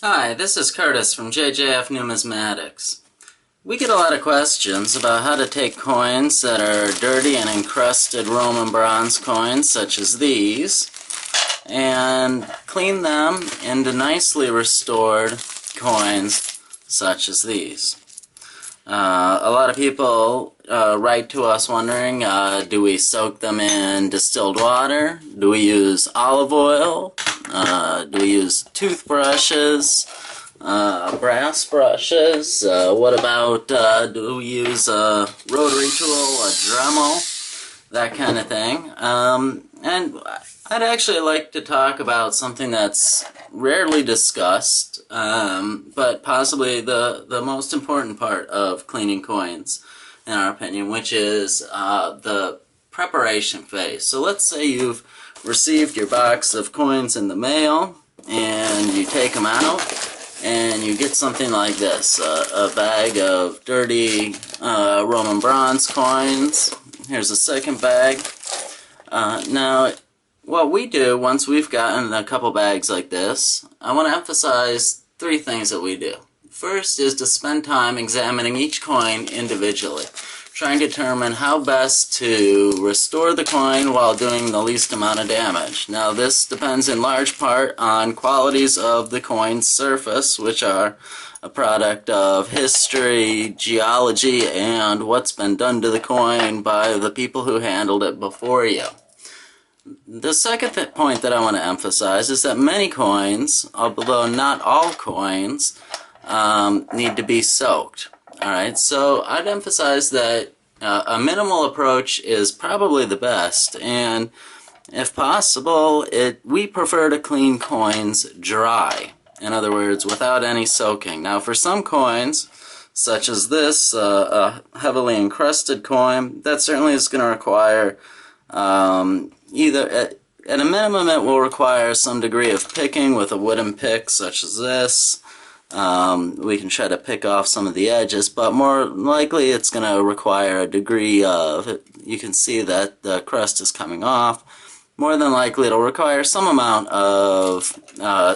Hi, this is Curtis from JJF Numismatics. We get a lot of questions about how to take coins that are dirty and encrusted Roman bronze coins, such as these, and clean them into nicely restored coins, such as these. A lot of people write to us wondering, do we soak them in distilled water? Do we use olive oil? Do we use toothbrushes? Brass brushes? What about, do we use a rotary tool, a Dremel? That kind of thing. And I'd actually like to talk about something that's rarely discussed, but possibly the most important part of cleaning coins, in our opinion, which is the preparation phase. So let's say you've received your box of coins in the mail, and you take them out, and you get something like this, a bag of dirty Roman bronze coins. Here's a second bag. Now, what we do once we've gotten a couple bags like this, I want to emphasize three things that we do. First is to spend time examining each coin individually, trying to determine how best to restore the coin while doing the least amount of damage. Now, this depends in large part on qualities of the coin's surface, which are a product of history, geology, and what's been done to the coin by the people who handled it before you. The second point that I want to emphasize is that many coins, although not all coins, need to be soaked. Alright, so I'd emphasize that a minimal approach is probably the best, and if possible, we prefer to clean coins dry. In other words, without any soaking. Now, for some coins, such as this, a heavily encrusted coin, that certainly is going to require either, at a minimum, it will require some degree of picking with a wooden pick, such as this. We can try to pick off some of the edges, but more likely it's going to require a degree of, you can see that the crust is coming off. More than likely it'll require some amount of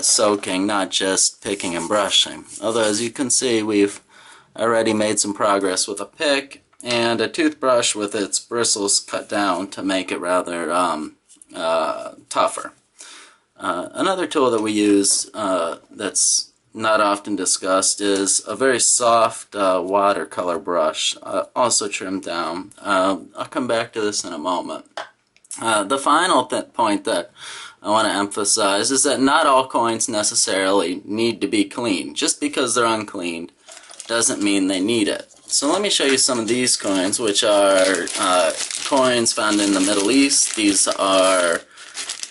soaking, not just picking and brushing. Although, as you can see, we've already made some progress with a pick and a toothbrush with its bristles cut down to make it rather tougher. Another tool that we use that's not often discussed is a very soft watercolor brush, also trimmed down. I'll come back to this in a moment. The final point that I want to emphasize is that not all coins necessarily need to be cleaned. Just because they're uncleaned doesn't mean they need it. So let me show you some of these coins, which are coins found in the Middle East. These are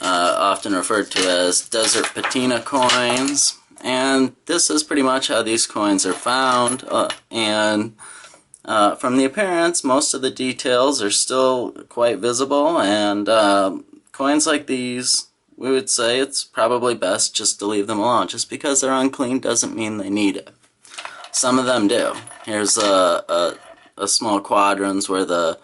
often referred to as desert patina coins, and this is pretty much how these coins are found. From the appearance, most of the details are still quite visible, and coins like these, we would say it's probably best just to leave them alone. Just because they're unclean doesn't mean they need it. Some of them do. Here's a small quadrants where the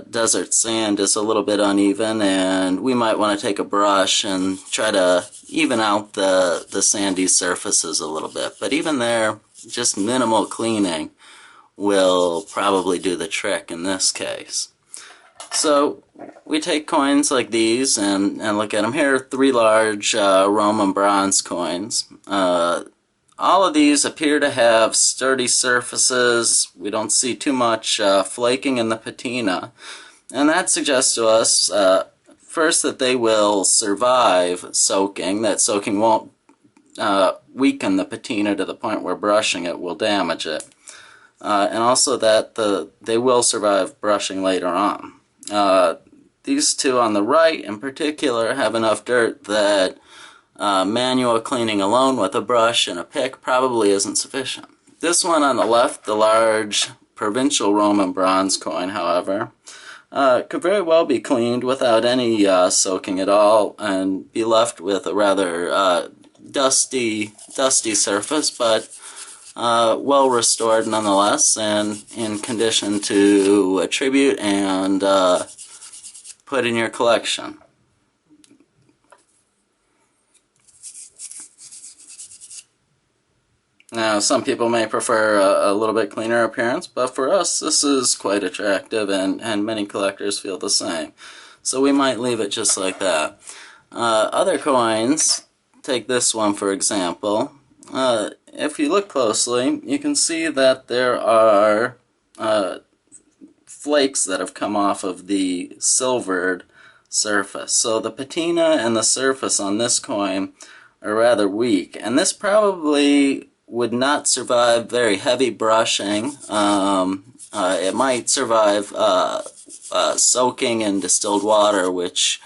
desert sand is a little bit uneven, and we might want to take a brush and try to even out the sandy surfaces a little bit. But even there, just minimal cleaning will probably do the trick in this case. So we take coins like these and look at them. Here are three large Roman bronze coins. All of these appear to have sturdy surfaces. We don't see too much flaking in the patina. And that suggests to us, first, that they will survive soaking, that soaking won't weaken the patina to the point where brushing it will damage it. And also that they will survive brushing later on. These two on the right in particular have enough dirt that manual cleaning alone with a brush and a pick probably isn't sufficient. This one on the left, the large provincial Roman bronze coin, however, could very well be cleaned without any soaking at all and be left with a rather dusty surface, but well restored nonetheless and in condition to attribute and put in your collection. Now, some people may prefer a little bit cleaner appearance, but for us, this is quite attractive, and many collectors feel the same. So we might leave it just like that. Other coins, take this one for example. If you look closely, you can see that there are flakes that have come off of the silvered surface. So the patina and the surface on this coin are rather weak, and this probably would not survive very heavy brushing. It might survive soaking in distilled water, which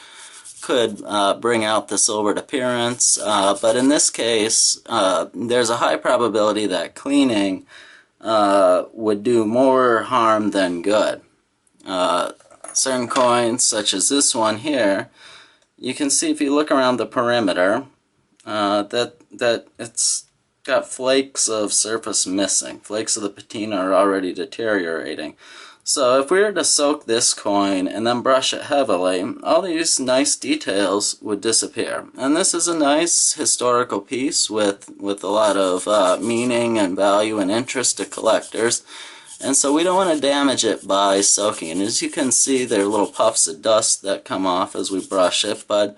could bring out the silvered appearance, but in this case, there's a high probability that cleaning would do more harm than good. Certain coins, such as this one here, you can see if you look around the perimeter that it's got flakes of surface missing. Flakes of the patina are already deteriorating. So if we were to soak this coin and then brush it heavily, all these nice details would disappear. And this is a nice historical piece with a lot of meaning and value and interest to collectors. And so we don't want to damage it by soaking. And as you can see, there are little puffs of dust that come off as we brush it, but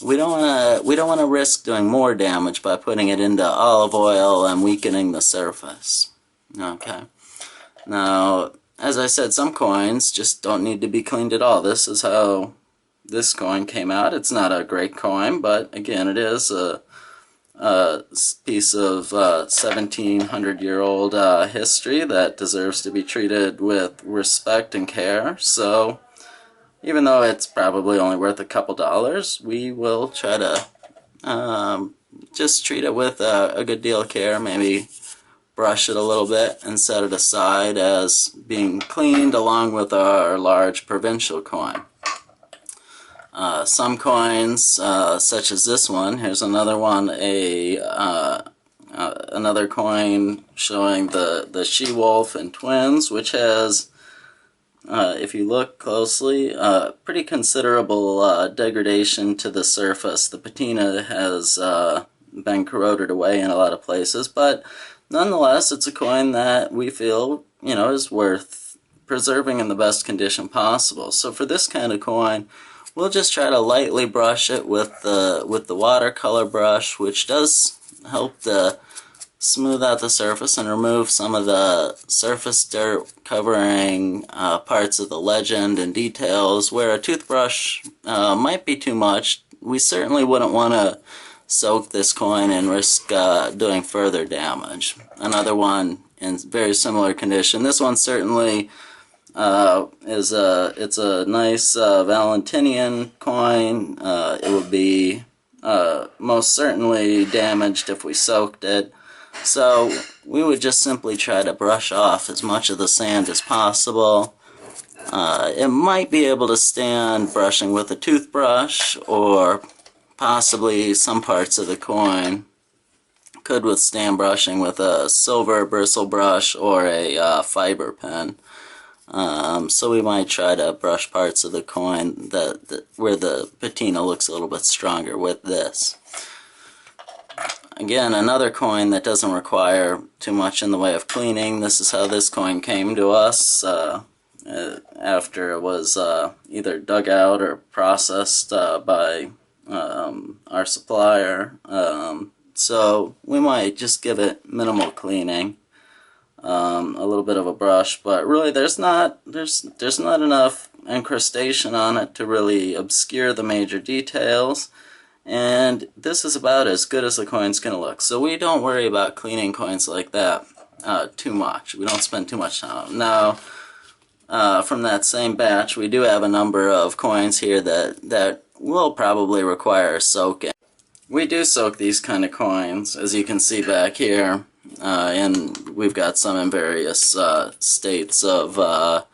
we don't want to risk doing more damage by putting it into olive oil and weakening the surface. Okay. Now, as I said, some coins just don't need to be cleaned at all. This is how this coin came out. It's not a great coin, but again, it is a piece of 1700-year-old history that deserves to be treated with respect and care. So even though it's probably only worth a couple dollars, we will try to just treat it with a good deal of care. Maybe brush it a little bit and set it aside as being cleaned along with our large provincial coin. Some coins, such as this one, here's another one, another coin showing the she-wolf and twins, which has, if you look closely, pretty considerable degradation to the surface. The patina has been corroded away in a lot of places, but nonetheless, it's a coin that we feel, is worth preserving in the best condition possible. So for this kind of coin, we'll just try to lightly brush it with the watercolor brush, which does help to smooth out the surface and remove some of the surface dirt covering parts of the legend and details. Where a toothbrush might be too much, we certainly wouldn't want to soak this coin and risk doing further damage. Another one in very similar condition. This one certainly it's a nice Valentinian coin. It would be most certainly damaged if we soaked it. So we would just simply try to brush off as much of the sand as possible. It might be able to stand brushing with a toothbrush, or possibly some parts of the coin could withstand brushing with a silver bristle brush or a fiber pen. So we might try to brush parts of the coin where the patina looks a little bit stronger with this. Again, another coin that doesn't require too much in the way of cleaning. This is how this coin came to us after it was either dug out or processed by our supplier. So we might just give it minimal cleaning, a little bit of a brush, but really there's not enough incrustation on it to really obscure the major details. And this is about as good as the coin's going to look. So we don't worry about cleaning coins like that too much. We don't spend too much time. Now, from that same batch, we do have a number of coins here that will probably require soaking. We do soak these kind of coins, as you can see back here, and we've got some in various states of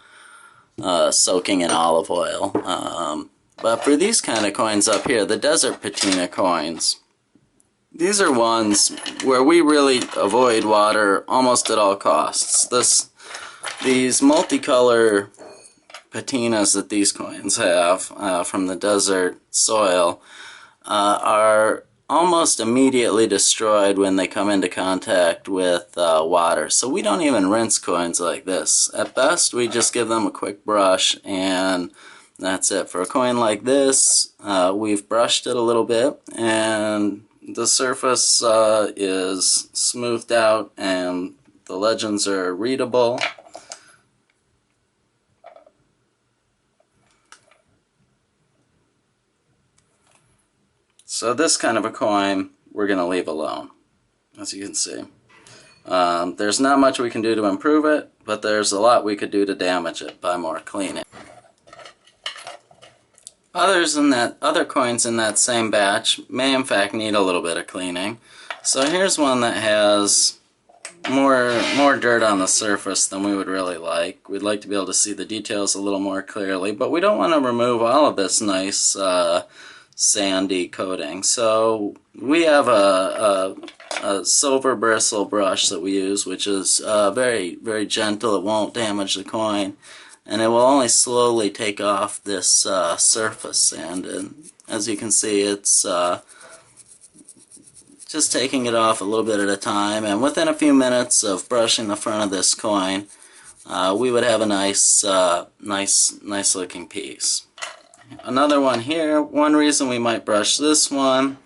soaking in olive oil. But for these kind of coins up here, the desert patina coins, these are ones where we really avoid water almost at all costs. These multicolor patinas that these coins have from the desert soil are almost immediately destroyed when they come into contact with water. So we don't even rinse coins like this. At best, we just give them a quick brush and that's it. For a coin like this, we've brushed it a little bit and the surface is smoothed out and the legends are readable. So this kind of a coin we're going to leave alone, as you can see. There's not much we can do to improve it, but there's a lot we could do to damage it by more cleaning. Other coins in that same batch may in fact need a little bit of cleaning. So here's one that has more dirt on the surface than we would really like. We'd like to be able to see the details a little more clearly, but we don't want to remove all of this nice sandy coating. So we have a silver bristle brush that we use, which is very, very gentle. It won't damage the coin, and it will only slowly take off this surface sand. And as you can see, it's just taking it off a little bit at a time, and within a few minutes of brushing the front of this coin, we would have a nice looking piece. Another one here, one reason we might brush this one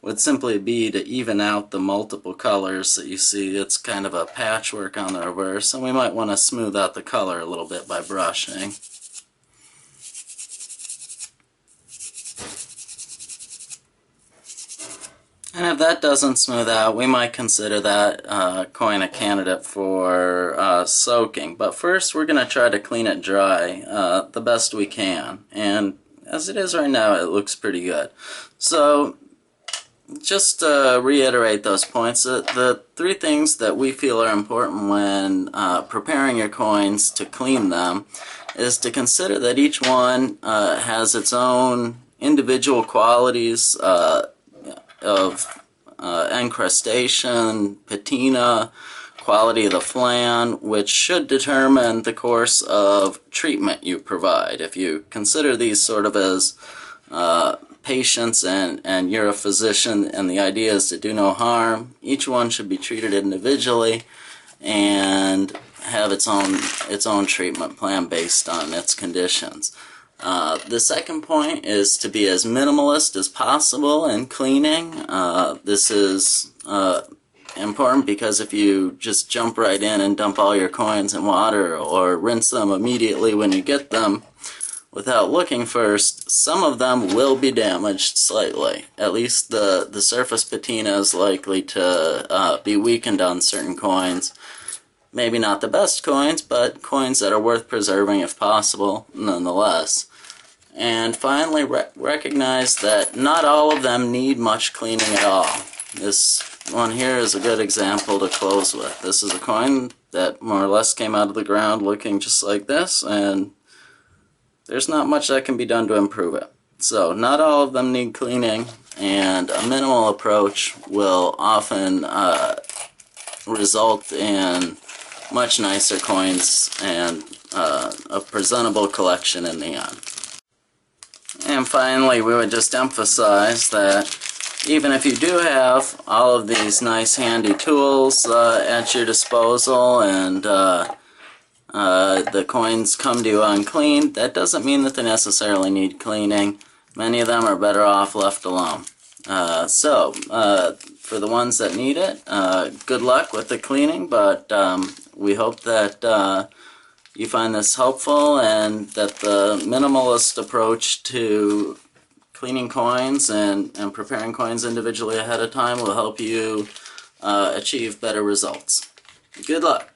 would simply be to even out the multiple colors that you see. It's kind of a patchwork on the reverse, and we might want to smooth out the color a little bit by brushing. And if that doesn't smooth out, we might consider that coin a candidate for soaking. But first we're going to try to clean it dry the best we can. And as it is right now, it looks pretty good. So just to reiterate those points, the three things that we feel are important when preparing your coins to clean them is to consider that each one has its own individual qualities of encrustation, patina, quality of the flan, which should determine the course of treatment you provide. If you consider these sort of as patients and you're a physician and the idea is to do no harm, each one should be treated individually and have its own treatment plan based on its conditions. The second point is to be as minimalist as possible in cleaning. This is important because if you just jump right in and dump all your coins in water or rinse them immediately when you get them without looking first, some of them will be damaged slightly. At least the surface patina is likely to be weakened on certain coins. Maybe not the best coins, but coins that are worth preserving if possible, nonetheless. And finally, recognize that not all of them need much cleaning at all. This one here is a good example to close with. This is a coin that more or less came out of the ground looking just like this, and there's not much that can be done to improve it. So not all of them need cleaning, and a minimal approach will often result in much nicer coins and a presentable collection in the end. And finally, we would just emphasize that even if you do have all of these nice handy tools at your disposal and the coins come to you uncleaned, that doesn't mean that they necessarily need cleaning. Many of them are better off left alone. So for the ones that need it, good luck with the cleaning, but we hope that you find this helpful and that the minimalist approach to cleaning coins and preparing coins individually ahead of time will help you achieve better results. Good luck!